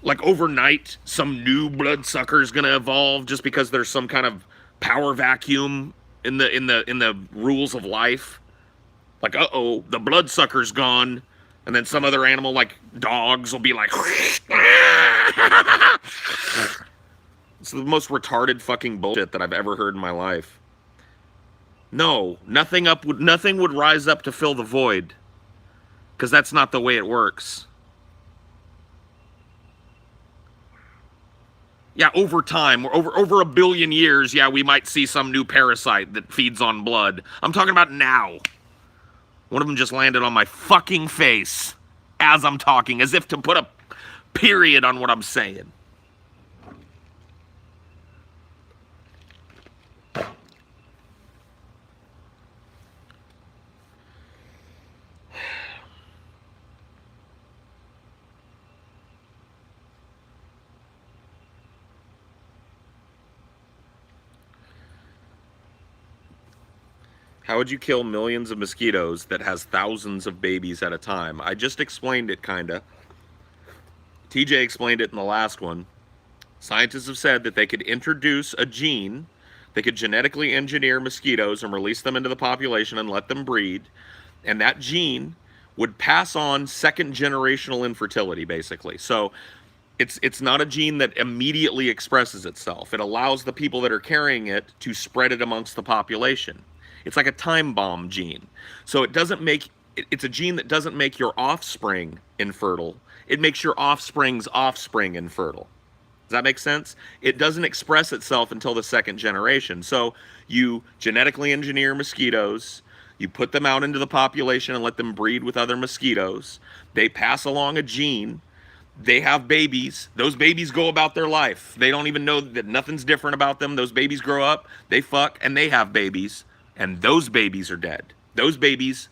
like, overnight, some new bloodsucker is gonna evolve just because there's some kind of power vacuum in the rules of life. Like, uh-oh, the bloodsucker's gone, and then some other animal, like dogs, will be like, it's the most retarded fucking bullshit that I've ever heard in my life. No, nothing would rise up to fill the void, because that's not the way it works. Yeah, over time, over a billion years, yeah, we might see some new parasite that feeds on blood. I'm talking about now. One of them just landed on my fucking face as I'm talking, as if to put a period on what I'm saying. How would you kill millions of mosquitoes that has thousands of babies at a time? I just explained it, kinda. TJ explained it in the last one. Scientists have said that they could introduce a gene, they could genetically engineer mosquitoes and release them into the population and let them breed, and that gene would pass on second generational infertility, basically. So it's not a gene that immediately expresses itself. It allows the people that are carrying it to spread it amongst the population. It's like a time bomb gene. So it's a gene that doesn't make your offspring infertile. It makes your offspring's offspring infertile. Does that make sense? It doesn't express itself until the second generation. So you genetically engineer mosquitoes, you put them out into the population and let them breed with other mosquitoes. They pass along a gene. They have babies. Those babies go about their life. They don't even know that nothing's different about them. Those babies grow up, they fuck, and they have babies. And those babies are dead. Those babies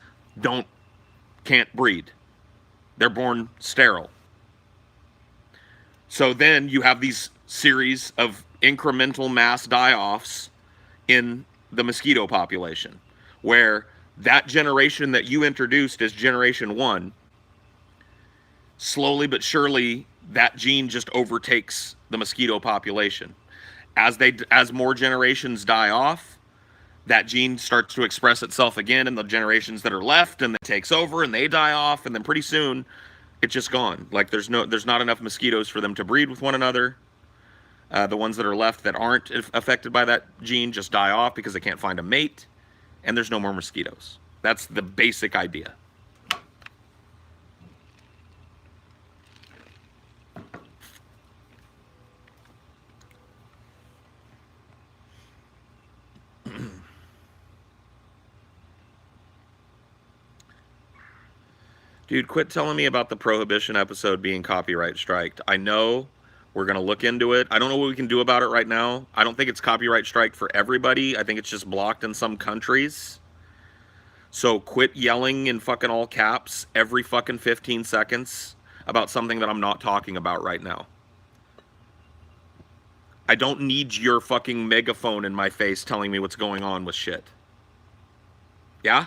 can't breed. They're born sterile. So then you have these series of incremental mass die-offs in the mosquito population, where that generation that you introduced as generation 1, slowly but surely that gene just overtakes the mosquito population. As more generations die off, that gene starts to express itself again in the generations that are left, and it takes over and they die off, and then pretty soon it's just gone. Like there's not enough mosquitoes for them to breed with one another. The ones that are left that aren't affected by that gene just die off because they can't find a mate, and there's no more mosquitoes. That's the basic idea. Dude, quit telling me about the Prohibition episode being copyright striked. I know we're going to look into it. I don't know what we can do about it right now. I don't think it's copyright striked for everybody. I think it's just blocked in some countries. So quit yelling in fucking all caps every fucking 15 seconds about something that I'm not talking about right now. I don't need your fucking megaphone in my face telling me what's going on with shit. Yeah?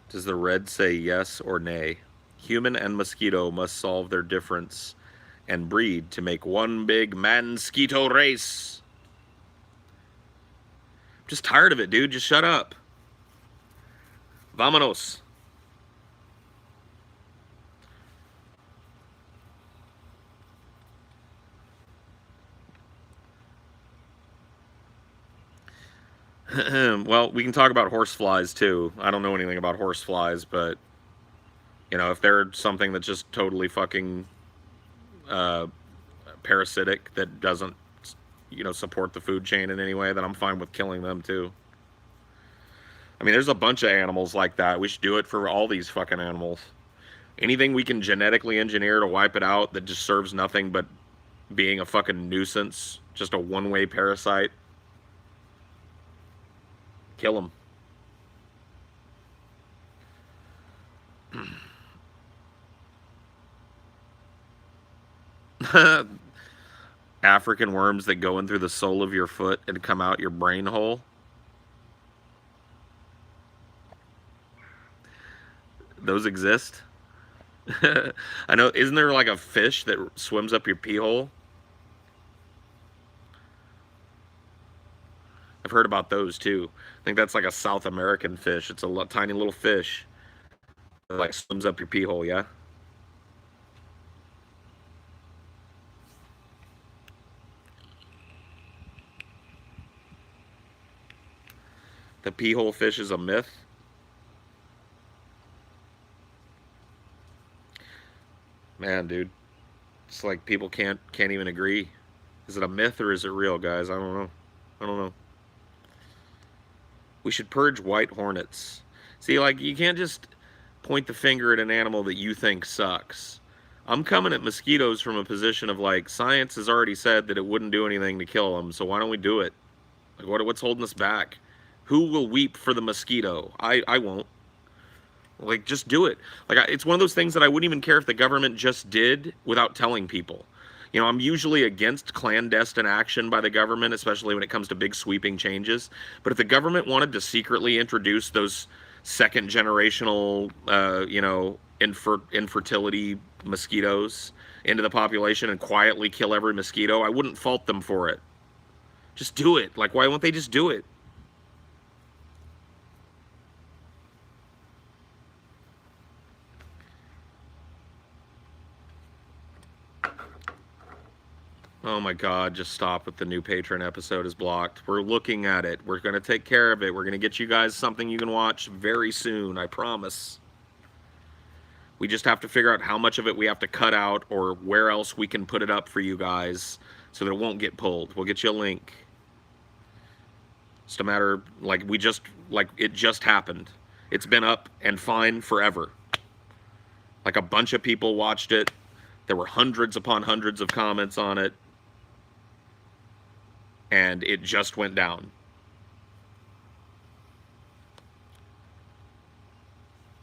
Does the red say yes or nay? Human and mosquito must solve their difference and breed to make one big man-mosquito race. I'm just tired of it, dude. Just shut up. Vámonos. Well, we can talk about horseflies too. I don't know anything about horseflies, but you know, if they're something that's just totally fucking parasitic that doesn't, you know, support the food chain in any way, then I'm fine with killing them too. I mean, there's a bunch of animals like that. We should do it for all these fucking animals. Anything we can genetically engineer to wipe it out that just serves nothing but being a fucking nuisance, just a one-way parasite. Kill them. African worms that go in through the sole of your foot and come out your brain hole. Those exist. I know, isn't there like a fish that swims up your pee hole? I've heard about those too. I think that's like a South American fish. It's a tiny little fish that like swims up your pee hole, yeah? The pee hole fish is a myth? Man, dude. It's like people can't even agree. Is it a myth or is it real, guys? I don't know. I don't know. We should purge white hornets. See, like, you can't just point the finger at an animal that you think sucks. I'm coming at mosquitoes from a position of, like, science has already said that it wouldn't do anything to kill them, so why don't we do it? Like, what's holding us back? Who will weep for the mosquito? I won't. Like, just do it. Like, it's one of those things that I wouldn't even care if the government just did without telling people. You know, I'm usually against clandestine action by the government, especially when it comes to big sweeping changes. But if the government wanted to secretly introduce those second generational, you know, infertility mosquitoes into the population and quietly kill every mosquito, I wouldn't fault them for it. Just do it. Like, why won't they just do it? Oh my God, just stop with the new patron episode is blocked. We're looking at it. We're going to take care of it. We're going to get you guys something you can watch very soon, I promise. We just have to figure out how much of it we have to cut out or where else we can put it up for you guys so that it won't get pulled. We'll get you a link. It's a matter, like, it just happened. It's been up and fine forever. Like, a bunch of people watched it. There were hundreds upon hundreds of comments on it. And it just went down.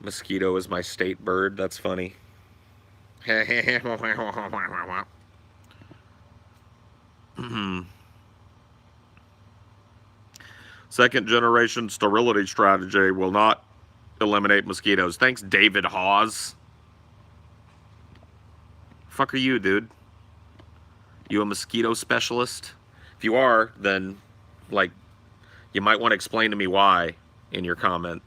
Mosquito is my state bird. That's funny. Second generation sterility strategy will not eliminate mosquitoes. Thanks, David Hawes. Fuck are you, dude? You a mosquito specialist? If you are, then, like, you might want to explain to me why in your comment.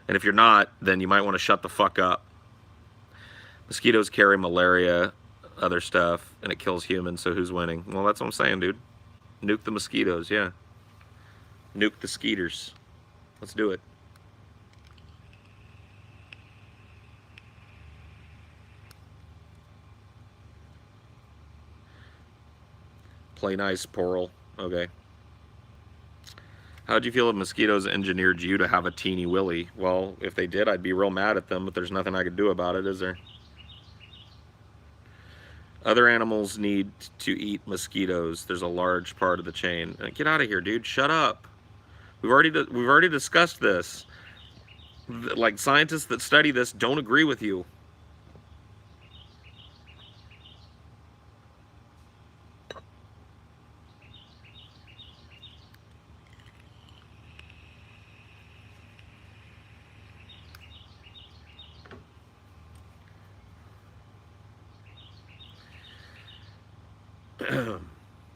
And if you're not, then you might want to shut the fuck up. Mosquitoes carry malaria, other stuff, and it kills humans, so who's winning? Well, that's what I'm saying, dude. Nuke the mosquitoes, yeah. Nuke the skeeters. Let's do it. Play nice, Poral. Okay. How'd you feel if mosquitoes engineered you to have a teeny willy? Well, if they did, I'd be real mad at them, but there's nothing I could do about it, is there? Other animals need to eat mosquitoes. There's a large part of the chain. Get out of here, dude. Shut up. We've already discussed this. Like, scientists that study this don't agree with you.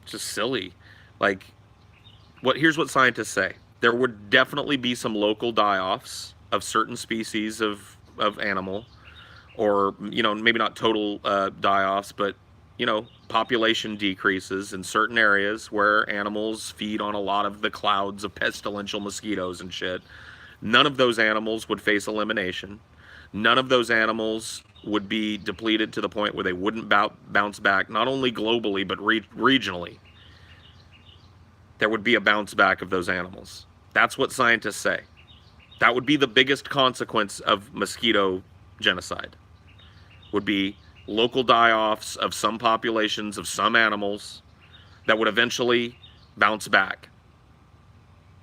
Just silly. Like, here's what scientists say. There would definitely be some local die-offs of certain species of animal, or, you know, maybe not total die-offs, but, you know, population decreases in certain areas where animals feed on a lot of the clouds of pestilential mosquitoes and shit. None of those animals would face elimination. None of those animals would be depleted to the point where they wouldn't bounce back, not only globally, but regionally. There would be a bounce back of those animals. That's what scientists say. That would be the biggest consequence of mosquito genocide. Would be local die-offs of some populations of some animals that would eventually bounce back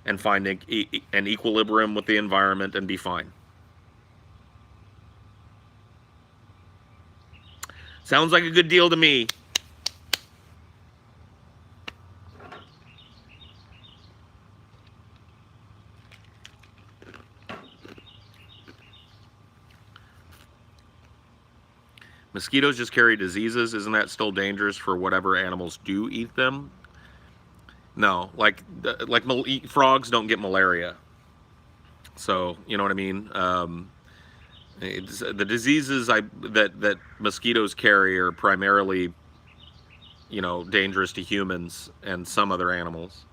and find an equilibrium with the environment and be fine. Sounds like a good deal to me. Mosquitoes just carry diseases. Isn't that still dangerous for whatever animals do eat them? No, like frogs don't get malaria. So, you know what I mean? The diseases that mosquitoes carry are primarily, you know, dangerous to humans and some other animals.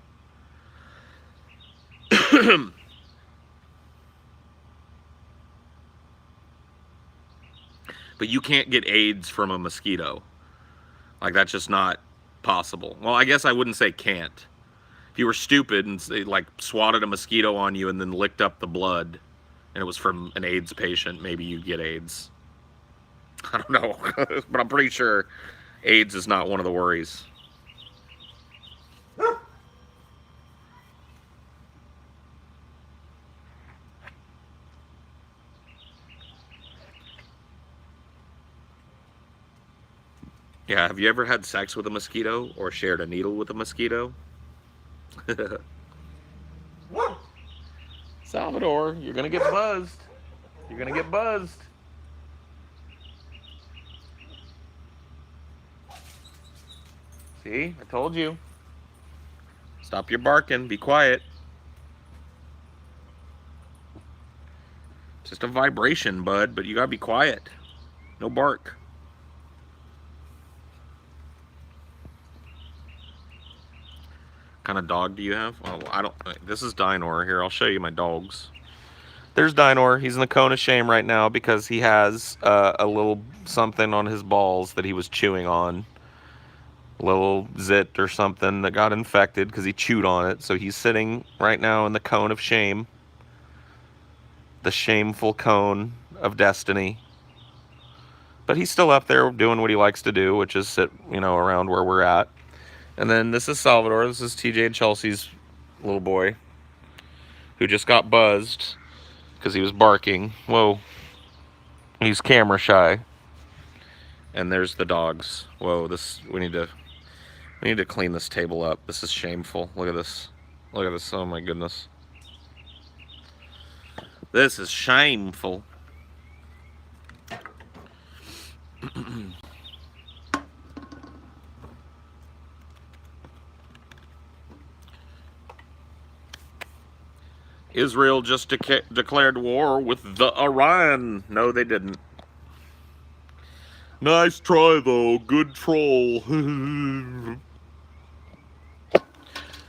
But you can't get AIDS from a mosquito. Like, that's just not possible. Well, I guess I wouldn't say can't. If you were stupid and like swatted a mosquito on you and then licked up the blood, and it was from an AIDS patient, maybe you'd get AIDS. I don't know, but I'm pretty sure AIDS is not one of the worries. Yeah, have you ever had sex with a mosquito or shared a needle with a mosquito? Salvador, you're gonna get buzzed. You're gonna get buzzed. See, I told you. Stop your barking, be quiet. It's just a vibration, bud, but you gotta be quiet. No bark. Kind of dog do you have? Well, I don't. This is Dinor. Here, I'll show you my dogs. There's Dinor. He's in the cone of shame right now because he has a little something on his balls that he was chewing on. A little zit or something that got infected because he chewed on it. So he's sitting right now in the cone of shame. The shameful cone of destiny. But he's still up there doing what he likes to do, which is sit, you know, around where we're at. And then this is Salvador. This is TJ and Chelsea's little boy who just got buzzed because he was barking. Whoa. He's camera shy. And there's the dogs. Whoa, we need to clean this table up. This is shameful. Look at this. Look at this. Oh my goodness. This is shameful. Israel just declared war with the Iran. No, they didn't. Nice try, though. Good troll.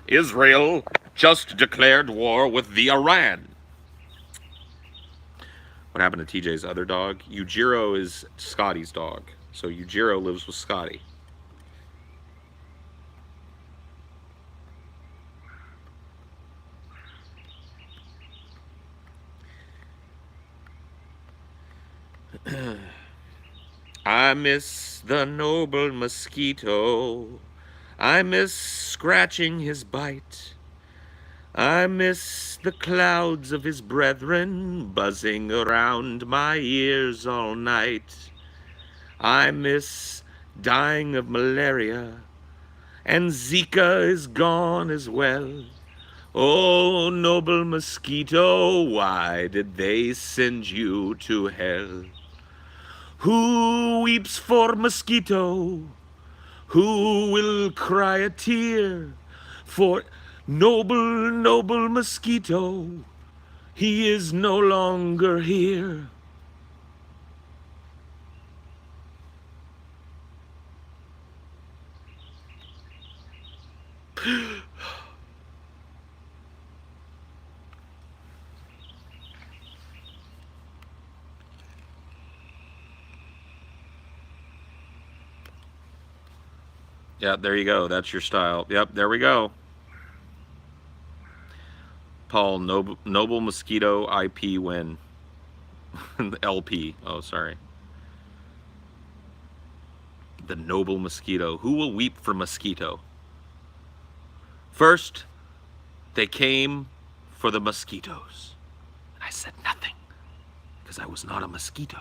Israel just declared war with the Iran. What happened to TJ's other dog? Yujiro is Scotty's dog. So Yujiro lives with Scotty. I miss the noble mosquito. I miss scratching his bite. I miss the clouds of his brethren buzzing around my ears all night. I miss dying of malaria, and Zika is gone as well. Oh, noble mosquito, why did they send you to hell? Who weeps for mosquito? Who will cry a tear for noble, noble mosquito? He is no longer here. Yeah, there you go. That's your style. Yep, there we go. Paul, Noble Mosquito IP win. LP. Oh, sorry. The Noble Mosquito. Who will weep for mosquito? First, they came for the mosquitoes. I said nothing, because I was not a mosquito.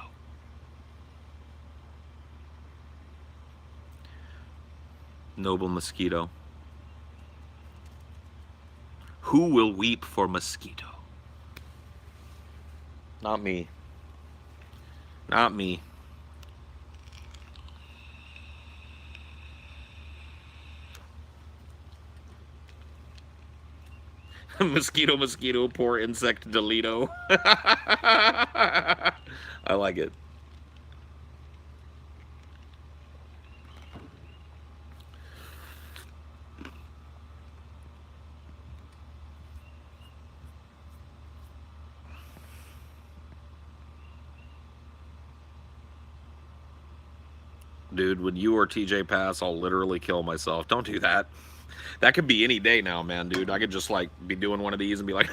Noble mosquito. Who will weep for mosquito? Not me. Not me. Mosquito, mosquito, poor insect delito. I like it. Dude, when you or TJ pass, I'll literally kill myself. Don't do that. That could be any day now, man, dude. I could just, like, be doing one of these and be like...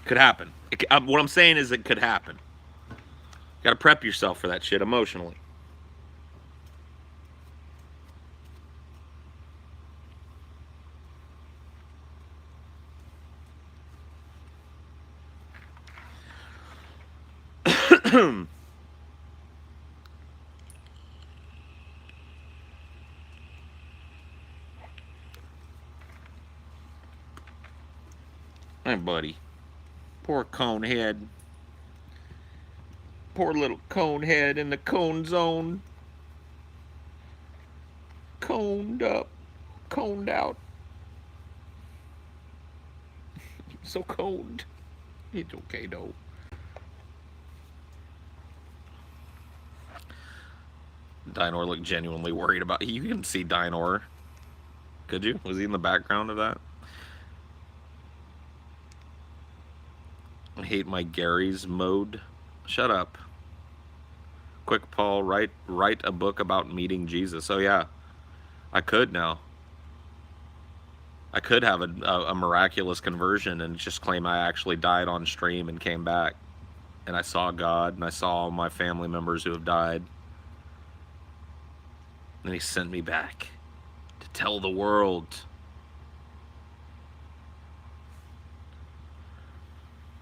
Could happen. What I'm saying is it could happen. Got to prep yourself for that shit emotionally. Hey, buddy. Poor cone head. Poor little cone head in the cone zone. Coned up. Coned out. So coned. It's okay, though. Dinor looked genuinely worried about... You can see Dinor. Could you? Was he in the background of that? I hate my Gary's mode. Shut up. Quick, Paul, write a book about meeting Jesus. Oh yeah, I could now. I could have a miraculous conversion and just claim I actually died on stream and came back. And I saw God and I saw all my family members who have died. And he sent me back to tell the world.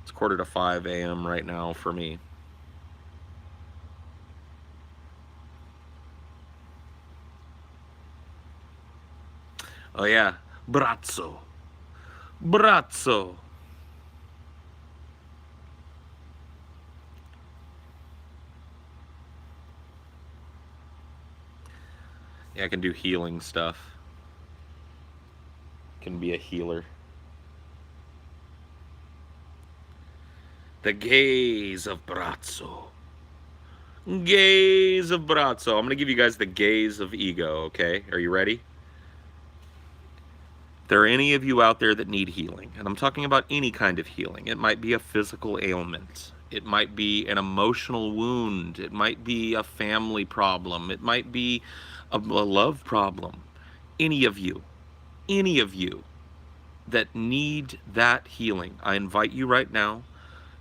It's 4:45 a.m. right now for me. Oh yeah, Brazzo. Brazzo. Yeah, I can do healing stuff. Can be a healer. The gaze of Brazzo. Gaze of Brazzo. I'm going to give you guys the gaze of ego, okay? Are you ready? There are any of you out there that need healing, and I'm talking about any kind of healing. It might be a physical ailment. It might be an emotional wound. It might be a family problem. It might be a love problem. Any of you that need that healing, I invite you right now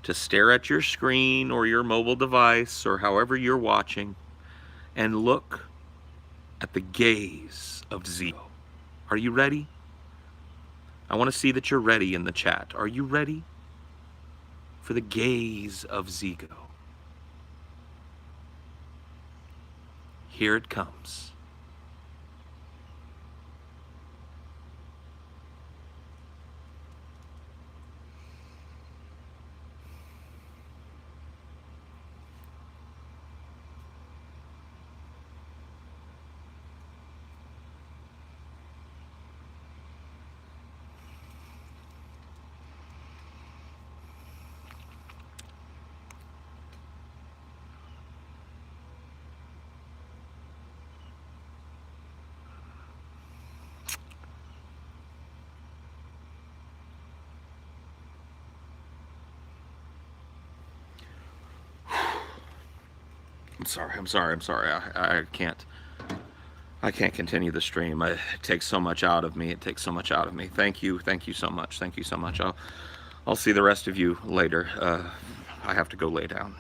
to stare at your screen or your mobile device or however you're watching and look at the gaze of Zio. Are you ready? I want to see that you're ready in the chat. Are you ready for the gaze of Zigo? Here it comes. I'm sorry. I can't continue the stream. It takes so much out of me. Thank you so much. I'll see the rest of you later. I have to go lay down.